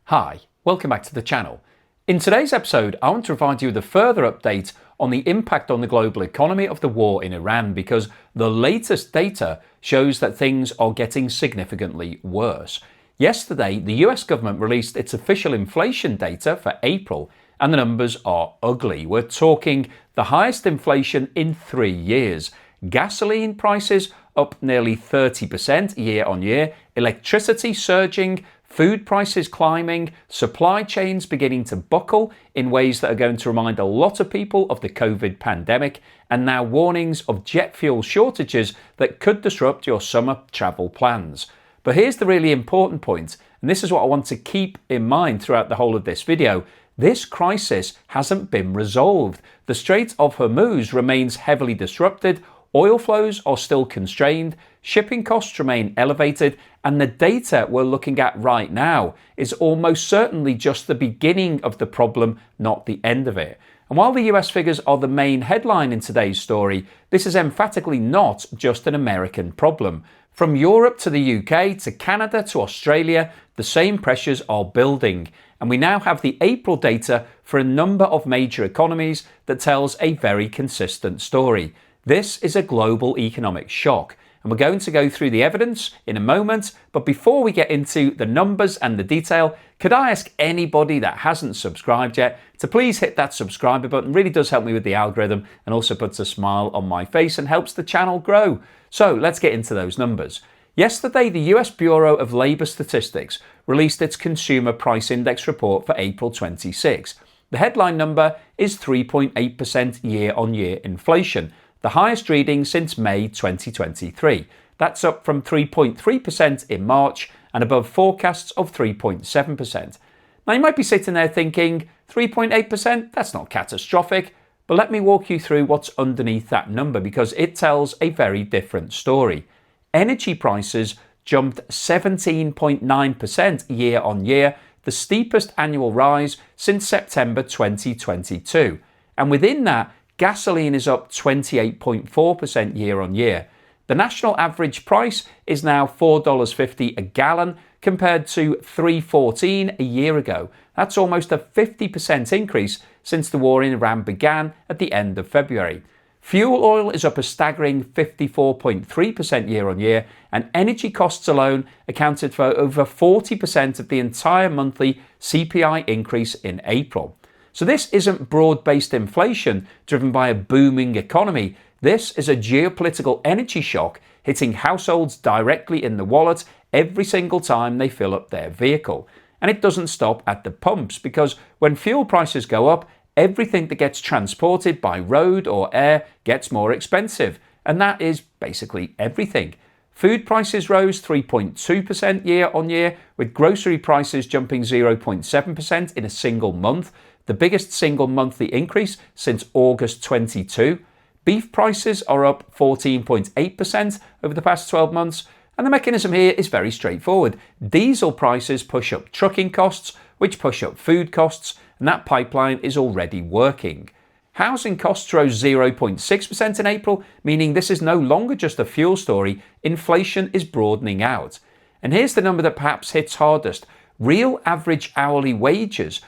Hi, welcome back to the channel. In today's episode, I want to provide you with a further update on the impact on the global economy of the war in Iran, because the latest data shows that things are getting significantly worse. Yesterday, the US government released its official inflation data for April, and the numbers are ugly. We're talking the highest inflation in 3 years. Gasoline prices up nearly 30% year on year, electricity surging, food prices climbing, supply chains beginning to buckle in ways that are going to remind a lot of people of the COVID pandemic, and now warnings of jet fuel shortages that could disrupt your summer travel plans. But here's the really important point, and this is what I want to keep in mind throughout the whole of this video. This crisis hasn't been resolved. The Strait of Hormuz remains heavily disrupted, oil flows are still constrained, shipping costs remain elevated, and the data we're looking at right now is almost certainly just the beginning of the problem, not the end of it. And while the US figures are the main headline in today's story, this is emphatically not just an American problem. From Europe to the UK to Canada to Australia, the same pressures are building. And we now have the April data for a number of major economies that tells a very consistent story. This is a global economic shock, and we're going to go through the evidence in a moment. But before we get into the numbers and the detail, could I ask anybody that hasn't subscribed yet to please hit that subscribe button? It really does help me with the algorithm and also puts a smile on my face and helps the channel grow. So let's get into those numbers. Yesterday, the US Bureau of Labor Statistics released its Consumer Price Index report for April 26. The headline number is 3.8% year-on-year inflation, the highest reading since May 2023. That's up from 3.3% in March and above forecasts of 3.7%. Now you might be sitting there thinking, 3.8%? That's not catastrophic. But let me walk you through what's underneath that number, because it tells a very different story. Energy prices jumped 17.9% year on year, the steepest annual rise since September 2022. And within that, gasoline is up 28.4% year on year. The national average price is now $4.50 a gallon compared to $3.14 a year ago. That's almost a 50% increase since the war in Iran began at the end of February. Fuel oil is up a staggering 54.3% year on year, and energy costs alone accounted for over 40% of the entire monthly CPI increase in April. So this isn't broad-based inflation driven by a booming economy. This is a geopolitical energy shock hitting households directly in the wallet every single time they fill up their vehicle. And it doesn't stop at the pumps, because when fuel prices go up, everything that gets transported by road or air gets more expensive. And that is basically everything. Food prices rose 3.2% year on year, with grocery prices jumping 0.7% in a single month, the biggest single monthly increase since August 22. Beef prices are up 14.8% over the past 12 months, and the mechanism here is very straightforward. Diesel prices push up trucking costs, which push up food costs, and that pipeline is already working. Housing costs rose 0.6% in April, meaning this is no longer just a fuel story. Inflation is broadening out. And here's the number that perhaps hits hardest. Real average hourly wages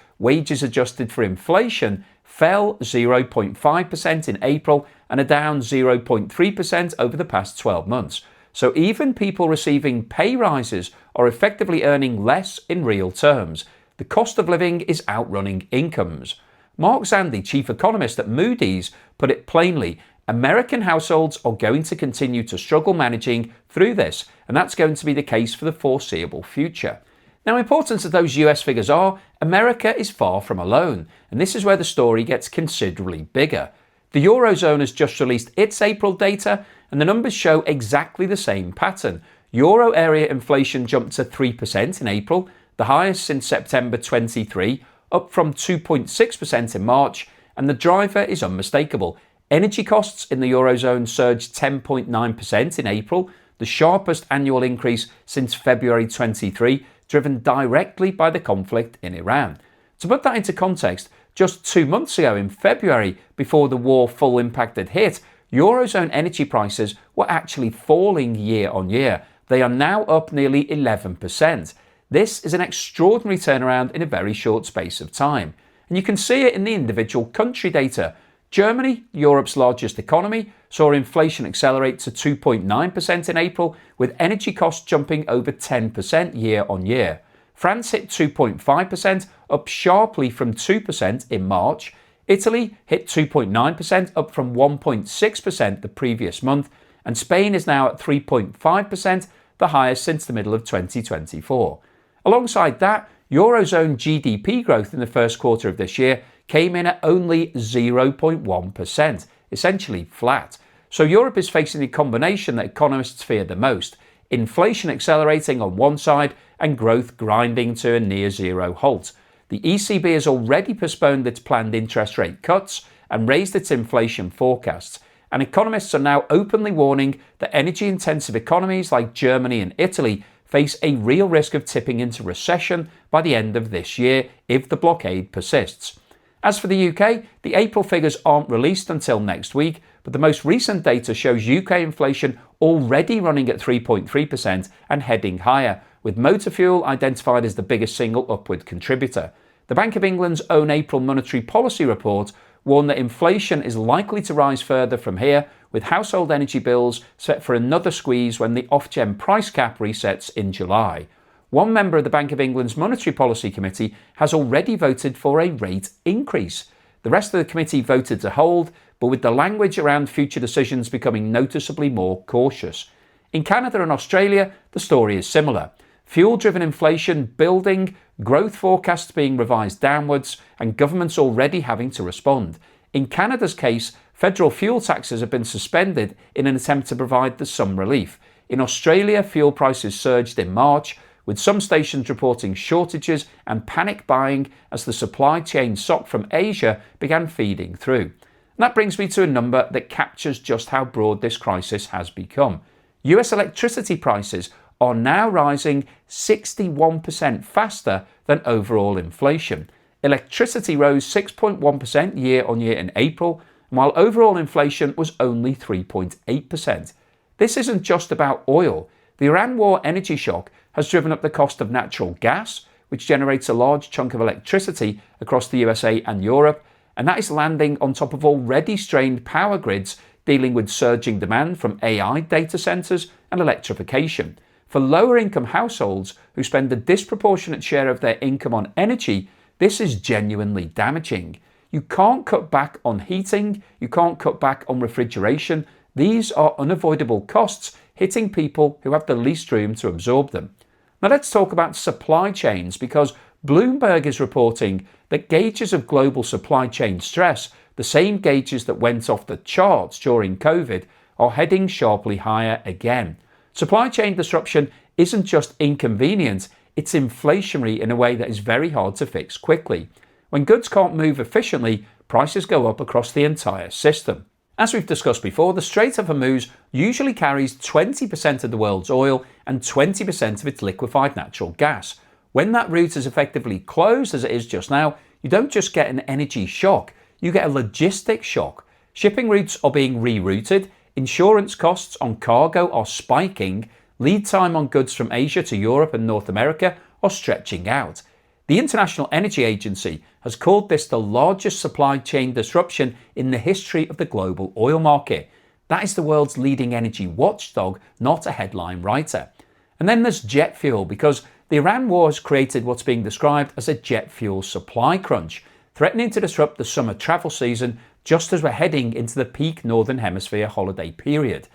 adjusted for inflation, fell 0.5% in April and are down 0.3% over the past 12 months. So even people receiving pay rises are effectively earning less in real terms. The cost of living is outrunning incomes. Mark Zandi, chief economist at Moody's, put it plainly: American households are going to continue to struggle managing through this, and that's going to be the case for the foreseeable future. Now, important as those US figures are, America is far from alone, and this is where the story gets considerably bigger. The Eurozone has just released its April data, and the numbers show exactly the same pattern. Euro area inflation jumped to 3% in April, the highest since September 23, up from 2.6% in March, and the driver is unmistakable. Energy costs in the Eurozone surged 10.9% in April, the sharpest annual increase since February 23, driven directly by the conflict in Iran. To put that into context, just 2 months ago in February, before the war full impact had hit, Eurozone energy prices were actually falling year on year. They are now up nearly 11%. This is an extraordinary turnaround in a very short space of time. And you can see it in the individual country data. Germany, Europe's largest economy, saw inflation accelerate to 2.9% in April, with energy costs jumping over 10% year on year. France hit 2.5%, up sharply from 2% in March. Italy hit 2.9%, up from 1.6% the previous month. And Spain is now at 3.5%, the highest since the middle of 2024. Alongside that, Eurozone GDP growth in the first quarter of this year came in at only 0.1%, essentially flat. So Europe is facing the combination that economists fear the most: inflation accelerating on one side and growth grinding to a near zero halt. The ECB has already postponed its planned interest rate cuts and raised its inflation forecasts, and economists are now openly warning that energy-intensive economies like Germany and Italy face a real risk of tipping into recession by the end of this year if the blockade persists. As for the UK, the April figures aren't released until next week, but the most recent data shows UK inflation already running at 3.3% and heading higher, with motor fuel identified as the biggest single upward contributor. The Bank of England's own April monetary policy report warned that inflation is likely to rise further from here, with household energy bills set for another squeeze when the Ofgem price cap resets in July. One member of the Bank of England's Monetary Policy Committee has already voted for a rate increase. The rest of the committee voted to hold, but with the language around future decisions becoming noticeably more cautious. In Canada and Australia, the story is similar. Fuel-driven inflation building, growth forecasts being revised downwards, and governments already having to respond. In Canada's case, federal fuel taxes have been suspended in an attempt to provide some relief. In Australia, fuel prices surged in March, with some stations reporting shortages and panic buying as the supply chain stock from Asia began feeding through. And that brings me to a number that captures just how broad this crisis has become. US electricity prices are now rising 61% faster than overall inflation. Electricity rose 6.1% year on year in April, while overall inflation was only 3.8%. This isn't just about oil. The Iran war energy shock has driven up the cost of natural gas, which generates a large chunk of electricity across the USA and Europe, and that is landing on top of already strained power grids dealing with surging demand from AI data centers and electrification. For lower-income households who spend a disproportionate share of their income on energy, this is genuinely damaging. You can't cut back on heating, you can't cut back on refrigeration. These are unavoidable costs hitting people who have the least room to absorb them. Now let's talk about supply chains, because Bloomberg is reporting that gauges of global supply chain stress, the same gauges that went off the charts during COVID, are heading sharply higher again. Supply chain disruption isn't just inconvenient, it's inflationary in a way that is very hard to fix quickly. When goods can't move efficiently, prices go up across the entire system. As we've discussed before, the Strait of Hormuz usually carries 20% of the world's oil and 20% of its liquefied natural gas. When that route is effectively closed, as it is just now, you don't just get an energy shock, you get a logistic shock. Shipping routes are being rerouted, insurance costs on cargo are spiking, lead time on goods from Asia to Europe and North America are stretching out. The International Energy Agency has called this the largest supply chain disruption in the history of the global oil market. That is the world's leading energy watchdog, not a headline writer. And then there's jet fuel, because the Iran war has created what's being described as a jet fuel supply crunch, threatening to disrupt the summer travel season just as we're heading into the peak Northern Hemisphere holiday period.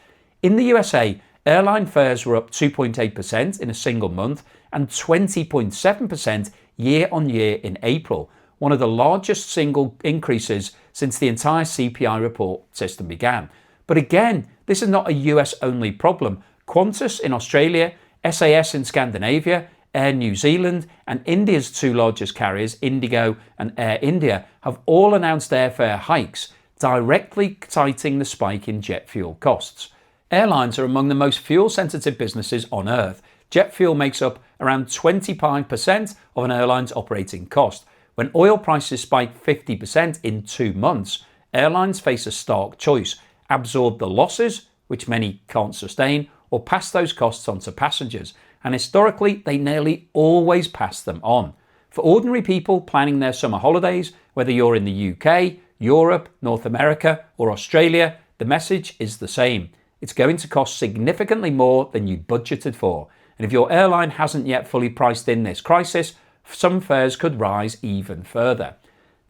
In the USA, airline fares were up 2.8% in a single month and 20.7% year on year in April, one of the largest single increases since the entire CPI report system began. But again, this is not a US-only problem. Qantas in Australia, SAS in Scandinavia, Air New Zealand and India's two largest carriers, Indigo and Air India, have all announced airfare hikes, directly citing the spike in jet fuel costs. Airlines are among the most fuel-sensitive businesses on Earth. Jet fuel makes up around 25% of an airline's operating cost. When oil prices spike 50% in 2 months, airlines face a stark choice: absorb the losses, which many can't sustain, or pass those costs on to passengers. and historically they nearly always pass them on. For ordinary people planning their summer holidays, whether you're in the UK, Europe, North America, or Australia, the message is the same. It's going to cost significantly more than you budgeted for. And if your airline hasn't yet fully priced in this crisis, some fares could rise even further.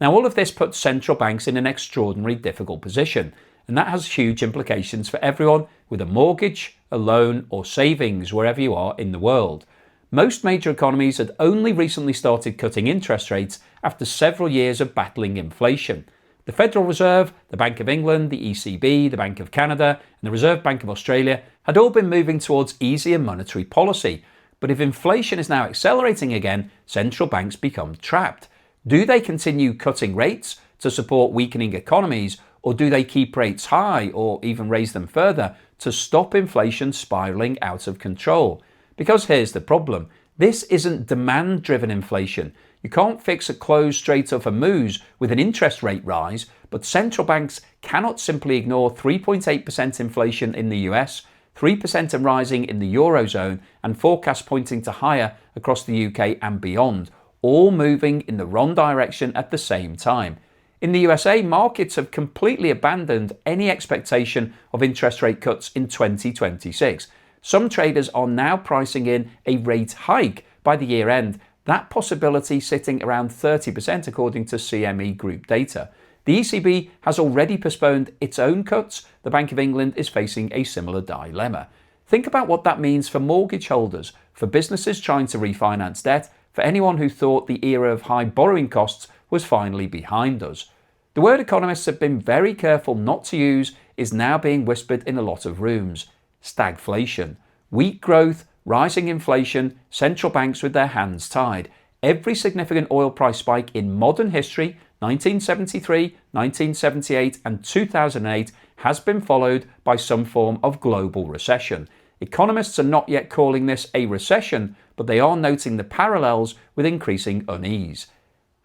Now, all of this puts central banks in an extraordinarily difficult position, and that has huge implications for everyone with a mortgage, a loan, or savings wherever you are in the world. Most major economies had only recently started cutting interest rates after several years of battling inflation. The Federal Reserve, the Bank of England, the ECB, the Bank of Canada, and the Reserve Bank of Australia had all been moving towards easier monetary policy. But if inflation is now accelerating again, central banks become trapped. Do they continue cutting rates to support weakening economies, or do they keep rates high or even raise them further to stop inflation spiraling out of control? Because here's the problem. This isn't demand-driven inflation. You can't fix a closed Strait of Hormuz with an interest rate rise, but central banks cannot simply ignore 3.8% inflation in the US, 3% and rising in the Eurozone, and forecasts pointing to higher across the UK and beyond, all moving in the wrong direction at the same time. In the USA, markets have completely abandoned any expectation of interest rate cuts in 2026. Some traders are now pricing in a rate hike by the year end, that possibility sitting around 30% according to CME Group data. The ECB has already postponed its own cuts. The Bank of England is facing a similar dilemma. Think about what that means for mortgage holders, for businesses trying to refinance debt, for anyone who thought the era of high borrowing costs was finally behind us. The word economists have been very careful not to use is now being whispered in a lot of rooms. Stagflation. Weak growth, rising inflation, central banks with their hands tied. Every significant oil price spike in modern history, 1973, 1978 and 2008, has been followed by some form of global recession. Economists are not yet calling this a recession, but they are noting the parallels with increasing unease.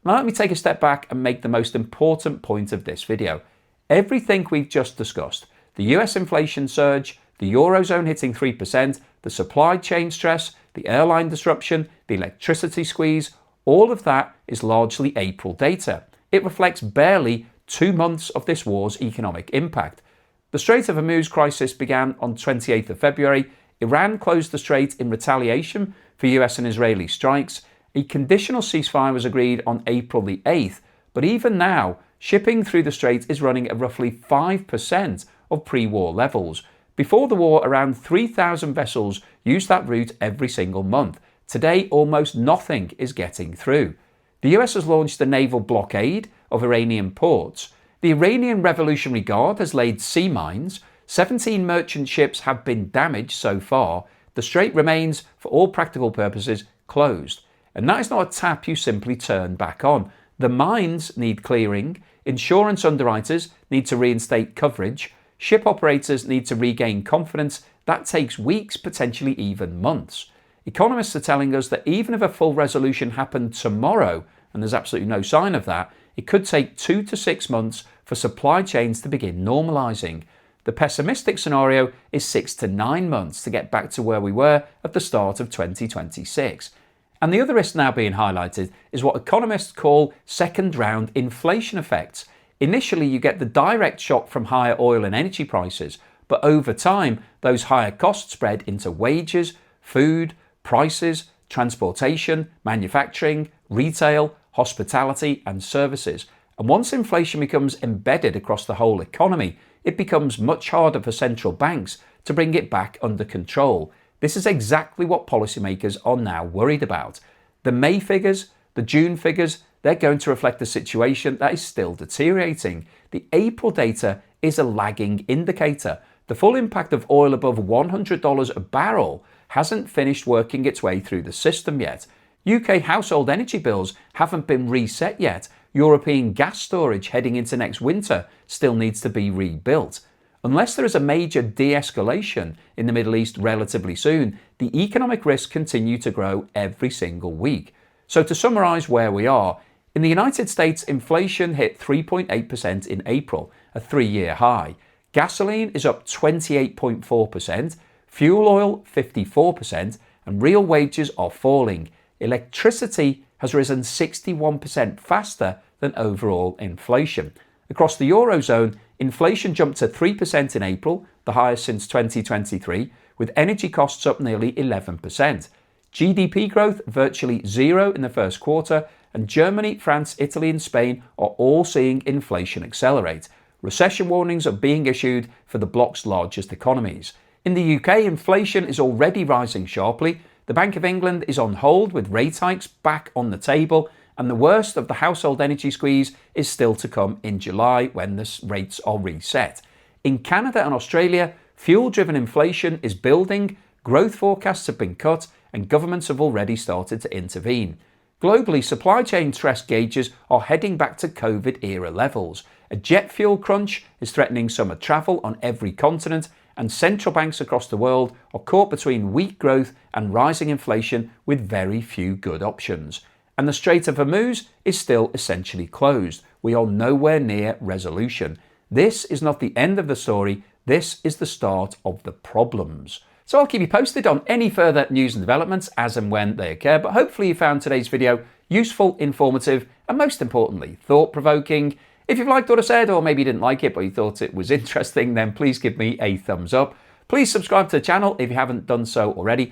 Now let me take a step back and make the most important point of this video. Everything we've just discussed, the US inflation surge, the Eurozone hitting 3%, the supply chain stress, the airline disruption, the electricity squeeze, all of that is largely April data. It reflects barely 2 months of this war's economic impact. The Strait of Hormuz crisis began on 28th of February. Iran closed the strait in retaliation for US and Israeli strikes. A conditional ceasefire was agreed on April the 8th, but even now, shipping through the strait is running at roughly 5% of pre-war levels. Before the war, around 3,000 vessels used that route every single month. Today, almost nothing is getting through. The US has launched a naval blockade of Iranian ports. The Iranian Revolutionary Guard has laid sea mines. 17 merchant ships have been damaged so far. The strait remains, for all practical purposes, closed. And that is not a tap you simply turn back on. The mines need clearing, insurance underwriters need to reinstate coverage, ship operators need to regain confidence. That takes weeks, potentially even months. Economists are telling us that even if a full resolution happened tomorrow, and there's absolutely no sign of that, it could take 2 to 6 months for supply chains to begin normalising. The pessimistic scenario is 6 to 9 months to get back to where we were at the start of 2026. And the other risk now being highlighted is what economists call second-round inflation effects. Initially, you get the direct shock from higher oil and energy prices, but over time, those higher costs spread into wages, food, prices, transportation, manufacturing, retail, hospitality, and services. And once inflation becomes embedded across the whole economy, it becomes much harder for central banks to bring it back under control. This is exactly what policymakers are now worried about. The May figures, the June figures, they're going to reflect a situation that is still deteriorating. The April data is a lagging indicator. The full impact of oil above $100 a barrel hasn't finished working its way through the system yet. UK household energy bills haven't been reset yet. European gas storage heading into next winter still needs to be rebuilt. Unless there is a major de-escalation in the Middle East relatively soon, the economic risks continue to grow every single week. So to summarise where we are, in the United States, inflation hit 3.8% in April, a 3-year high. Gasoline is up 28.4%, fuel oil 54%, and real wages are falling. Electricity has risen 61% faster than overall inflation. Across the Eurozone, inflation jumped to 3% in April, the highest since 2023, with energy costs up nearly 11%. GDP growth virtually zero in the first quarter, and Germany, France, Italy and Spain are all seeing inflation accelerate. Recession warnings are being issued for the bloc's largest economies. In the UK, inflation is already rising sharply. The Bank of England is on hold with rate hikes back on the table, and the worst of the household energy squeeze is still to come in July when the rates are reset. In Canada and Australia, fuel-driven inflation is building, growth forecasts have been cut, and governments have already started to intervene. Globally, supply chain stress gauges are heading back to COVID-era levels. A jet fuel crunch is threatening summer travel on every continent, and central banks across the world are caught between weak growth and rising inflation with very few good options. And the Strait of Hormuz is still essentially closed. We are nowhere near resolution. This is not the end of the story, this is the start of the problems. So I'll keep you posted on any further news and developments as and when they occur, but hopefully you found today's video useful, informative, and most importantly, thought-provoking. If you've liked what I said, or maybe you didn't like it but you thought it was interesting, then please give me a thumbs up. Please subscribe to the channel if you haven't done so already,